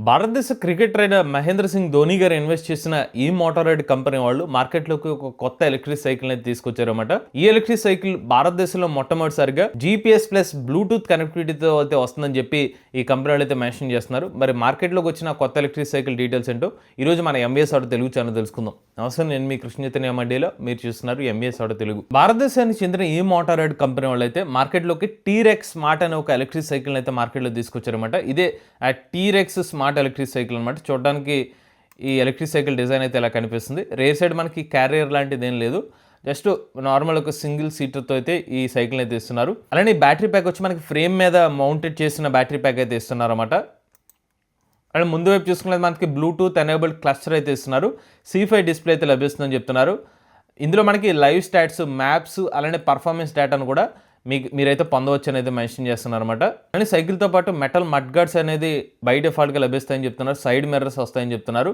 భారతదేశ cricket trainer Mahindra Singh Dhoni గారు invest చేసిన ఈ మోటారైడ్ కంపెనీ వాళ్ళు మార్కెట్లోకి ఒక కొత్త ఎలక్ట్రిక్ సైకిల్ అయితే తీసుకొచ్చారన్నమాట. ఈ ఎలక్ట్రిక్ సైకిల్ భారతదేశంలో మొట్టమొదటిసారిగా జీపీఎస్ ప్లస్ బ్లూటూత్ కనెక్టివిటీతో అయితే వస్తుందని చెప్పి ఈ కంపెనీ అయితే మెన్షన్ చేస్తున్నారు. మరి మార్కెట్లోకి వచ్చిన కొత్త ఎలక్ట్రిక్ సైకిల్ డీటెయిల్స్ ఏంటో ఈ రోజు మన ఎంబీఎస్ ఆటో తెలుగు ఛానల్ తెలుసుకుందాం. నమస్తే, నేను మీ కృష్ణ చైతన్య మండీలో, మీరు చూస్తున్నారు ఎంబీఎస్ ఆటో తెలుగు. భారతదేశానికి చెందిన ఈ మోటారైడ్ కంపెనీ వాళ్ళు అయితే మార్కెట్లోకి టీరెక్స్ స్మార్ట్ అనే ఒక ఎలక్ట్రిక్ సైకిల్ అయితే మార్కెట్లో తీసుకొచ్చారన్నమాట. ఇదే ఆ టీరెక్స్ స్మార్ట్ ఎలక్ట్రిక్ సైకిల్ అనమాట. చూడడానికి ఈ ఎలక్ట్రిక్ సైకిల్ డిజైన్ అయితే ఇలా కనిపిస్తుంది. రేర్ సైడ్ మనకి క్యారియర్ లాంటిది ఏం లేదు, జస్ట్ నార్మల్ ఒక సింగిల్ సీటర్తో అయితే ఈ సైకిల్ అయితే ఇస్తున్నారు. అలానే బ్యాటరీ ప్యాక్ వచ్చి మనకి ఫ్రేమ్ మీద మౌంటెడ్ చేసిన బ్యాటరీ ప్యాక్ అయితే ఇస్తున్నారు అనమాట. అండ్ ముందు వైపు చూసుకునేది మనకి బ్లూటూత్ ఎనేబుల్డ్ క్లస్టర్ అయితే ఇస్తున్నారు. C5 డిస్ప్లే అయితే లభిస్తుందని చెప్తున్నారు. ఇందులో మనకి లైవ్ స్టాట్స్, మ్యాప్స్, అలానే పర్ఫార్మెన్స్ డేటాను కూడా మీరైతే పొందవచ్చు అనేది మెన్షన్ చేస్తున్నారు అనమాట. అండ్ సైకిల్తో పాటు మెటల్ మడ్ గార్డ్స్ అనేది బై డిఫాల్ట్గా లభిస్తాయని చెప్తున్నారు. సైడ్ మిర్రర్స్ వస్తాయని చెప్తున్నారు.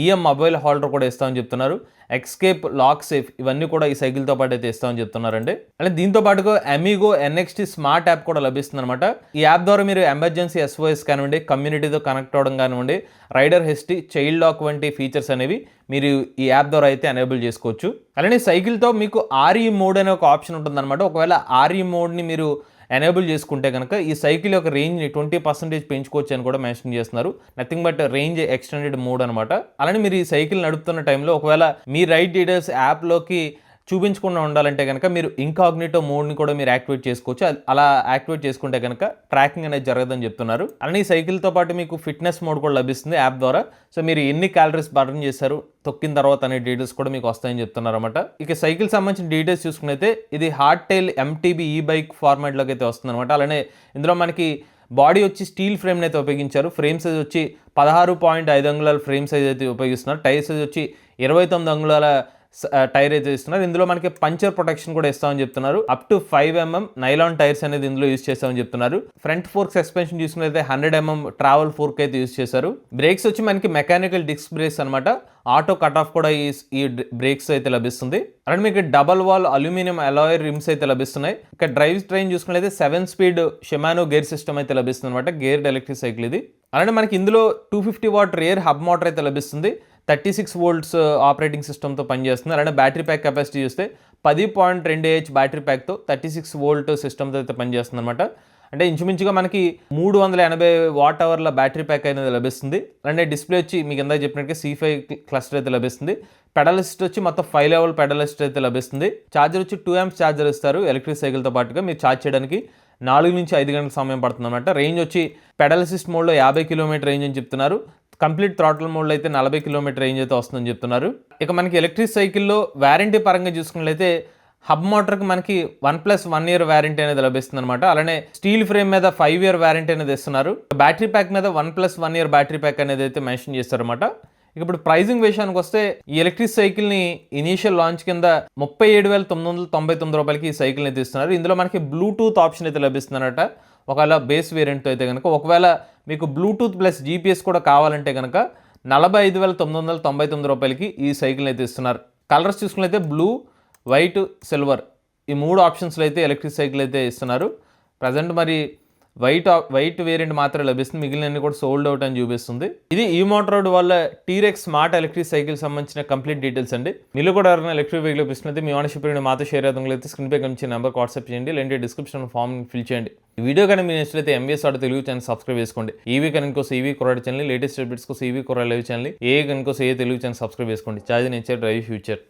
ఈఎం మొబైల్ హోల్డర్ కూడా ఇస్తామని చెప్తున్నారు. ఎస్కేప్ లాక్ సేఫ్ ఇవన్నీ కూడా ఈ సైకిల్తో పాటు అయితే ఇస్తామని చెప్తున్నారండి. అంటే దీంతో పాటుగా అమిగో NXT స్మార్ట్ యాప్ కూడా లభిస్తుంది అనమాట. ఈ యాప్ ద్వారా మీరు ఎమర్జెన్సీ SOS కానివ్వండి, కమ్యూనిటీతో కనెక్ట్ అవ్వడం కానివ్వండి, రైడర్ హిస్టరీ, చైల్డ్ లాక్ వంటి ఫీచర్స్ అనేవి మీరు ఈ యాప్ ద్వారా అయితే ఎనేబుల్ చేసుకోవచ్చు. అలానే సైకిల్తో మీకు RE మోడ్ అనే ఒక ఆప్షన్ ఉంటుందన్నమాట. ఒకవేళ RE మోడ్ని మీరు ఎనేబుల్ చేసుకుంటే కనుక ఈ సైకిల్ యొక్క రేంజ్ని 20% పెంచుకోవచ్చు అని కూడా మెన్షన్ చేస్తున్నారు. Nothing but range extended mode అనమాట. అలానే మీరు ఈ సైకిల్ నడుపుతున్న టైంలో ఒకవేళ మీ రైడ్ డీటెయిల్స్ యాప్లోకి చూపించకుండా ఉండాలంటే కనుక మీరు ఇంకాగ్నిటో మోడ్ని కూడా మీరు యాక్టివేట్ చేసుకోవచ్చు. అలా యాక్టివేట్ చేసుకుంటే కనుక ట్రాకింగ్ అనేది జరగదని చెప్తున్నారు. అలానే ఈ సైకిల్తో పాటు మీకు ఫిట్నెస్ మోడ్ కూడా లభిస్తుంది యాప్ ద్వారా. సో మీరు ఎన్ని క్యాలరీస్ బర్న్ చేశారు తొక్కిన తర్వాత అనే డీటెయిల్స్ కూడా మీకు వస్తాయని చెప్తున్నారు అనమాట. ఇక సైకిల్ సంబంధించిన డీటెయిల్స్ చూసుకున్నైతే ఇది హార్డ్ టైల్ MTB బైక్ ఫార్మాట్లోకి అయితే వస్తుంది అనమాట. అలానే ఇందులో మనకి బాడీ వచ్చి స్టీల్ ఫ్రేమ్ని అయితే ఉపయోగించారు. ఫ్రేమ్ సైజ్ వచ్చి 16.5 అంగుళాల ఫ్రేమ్ సైజ్ అయితే ఉపయోగిస్తున్నారు. టైర్ సైజ్ వచ్చి 29 అంగుళాల టైర్ అయితే ఇస్తున్నారు. ఇందులో మనకి పంచర్ ప్రొటెక్షన్ కూడా ఇస్తామని చెప్తున్నారు. Up to 5 mm nylon tyres అనేది ఇందులో యూజ్ చేస్తామని చెప్తున్నారు. ఫ్రంట్ ఫోర్క్ సస్పెన్షన్ చూసుకున్నైతే 100 mm ట్రావెల్ ఫోర్క్ అయితే యూజ్ చేశారు. బ్రేక్స్ వచ్చి మనకి మెకానికల్ డిస్క్ బ్రేక్స్ అనమాట. ఆటో కట్ ఆఫ్ కూడా ఈ బ్రేక్స్ అయితే లభిస్తుంది. అలానే మీకు double wall aluminium alloy rims అయితే లభిస్తున్నాయి. ఇక డ్రైవ్ ట్రైన్ చూసుకున్నట్లయితే 7 స్పీడ్ షిమానో గేర్ సిస్టమ్ అయితే లభిస్తుంది అనమాట. గేర్డ్ ఎలక్ట్రిక్ సైకిల్ ఇది. అలానే మనకి ఇందులో 250 వాట్ రియర్ హబ్ మోటార్ అయితే లభిస్తుంది. 36 volts ఆపరేటింగ్ సిస్టమ్తో పనిచేస్తుంది. అలానే బ్యాటరీ ప్యాక్ కెపాసిటీ చూస్తే 10.2Ah బ్యాటరీ ప్యాక్తో 36 volt సిస్టమ్తో అయితే పనిచేస్తుంది అనమాట. అంటే ఇంచుమించుగా మనకి 380 వాట్ అవర్ల బ్యాటరీ ప్యాక్ అనేది లభిస్తుంది. అలానే డిస్ప్లే వచ్చి మీకు ఇందాక చెప్పినట్టుగా C5 క్లస్టర్ అయితే లభిస్తుంది. పెడల్ అసిస్ట్ వచ్చి మొత్తం 5 level పెడల్ అసిస్ట్ అయితే లభిస్తుంది. ఛార్జర్ వచ్చి 2 amps ఛార్జర్ ఇస్తారు. ఎలక్ట్రిక్ సైకిల్తో పాటుగా మీరు ఛార్జ్ చేయడానికి 4 నుంచి 5 గంటల సమయం పడుతుంది అనమాట. రేంజ్ వచ్చి పెడల్ అసిస్ట్ మోడ్లో 50 km రేంజ్ అని చెప్తున్నారు. కంప్లీట్ థ్రాటిల్ మోడ్లో అయితే 40 km రేంజ్ అయితే వస్తుందని చెప్తున్నారు. ఇక మనకి ఎలక్ట్రిక్ సైకిల్లో వారంటీ పరంగా చూసుకున్నట్లయితే హబ్ మోటార్కి మనకి 1+1 year వారంటీ అనేది లభిస్తుంది అనమాట. అలానే స్టీల్ ఫ్రేమ్ మీద 5 year వారంటీ అనేది ఇస్తున్నారు. బ్యాటరీ ప్యాక్ మీద 1+1 year బ్యాటరీ ప్యాక్ అనేది అయితే మెన్షన్ చేస్తారన్నమాట. ఇప్పుడు ప్రైజింగ్ విషయానికి వస్తే ఈ ఎలక్ట్రిక్ సైకిల్ని ఇనీషియల్ లాంచ్ కింద 37,999 రూపాయలకి ఈ సైకిల్ని అయితే ఇస్తున్నారు. ఇందులో మనకి బ్లూటూత్ ఆప్షన్ అయితే లభిస్తుందన్నమాట. ఒకవేళ బేస్ వేరియంట్ అయితే కనుక, ఒకవేళ మీకు బ్లూటూత్ ప్లస్ GPS కూడా కావాలంటే కనుక 45,999 రూపాయలకి ఈ సైకిల్ అయితే ఇస్తున్నారు. కలర్స్ చూసుకున్నట్లయితే బ్లూ, వైట్, సిల్వర్ ఈ 3 ఆప్షన్స్లో అయితే ఎలక్ట్రిక్ సైకిల్ అయితే ఇస్తున్నారు. ప్రజెంట్ మరి వైట్ వేరియంట్ మాత్రమే లభిస్తుంది, మిగిలినన్ని కూడా సోల్డ్ అవుట్ అని చూపిస్తుంది. ఇది ఈ మోటార్ వల్ల టీరెక్స్ స్మార్ట్ ఎలక్ట్రిక్ సైకిల్ సంబంధించిన కంప్లీట్ డీటెయిల్స్ అండి. మీరు కూడా ఎవరైనా ఎలక్ట్రిక్ వెహికల్ ఇప్పిస్తున్నది మీ ఓనర్షిప్ మాతో షేర్ అవుతుంది. స్క్రీన్ పై కనిపించే నెంబర్ వాట్సాప్ చేయండి, లేదంటే డిస్క్రిప్షన్ ఫామ్ ఫిల్ చేయండి. ఈ వీడియో కానీ మీరు నచ్చినట్లయితే MBS auto Telugu channel subscribe చేసుకోండి. ఈవీ కరెంట్ కోసం ఈవీ కొరాడు ఛానల్, లేటెస్ట్ అప్డేట్స్ కోసం ఈవీ కొరాడు లైవ్ ఛానల్, ఏ కరెంట్ కోసం ఏ తెలుగు ఛానల్ సబ్స్క్రైబ్ చేసుకోండి. Charge nature drive future.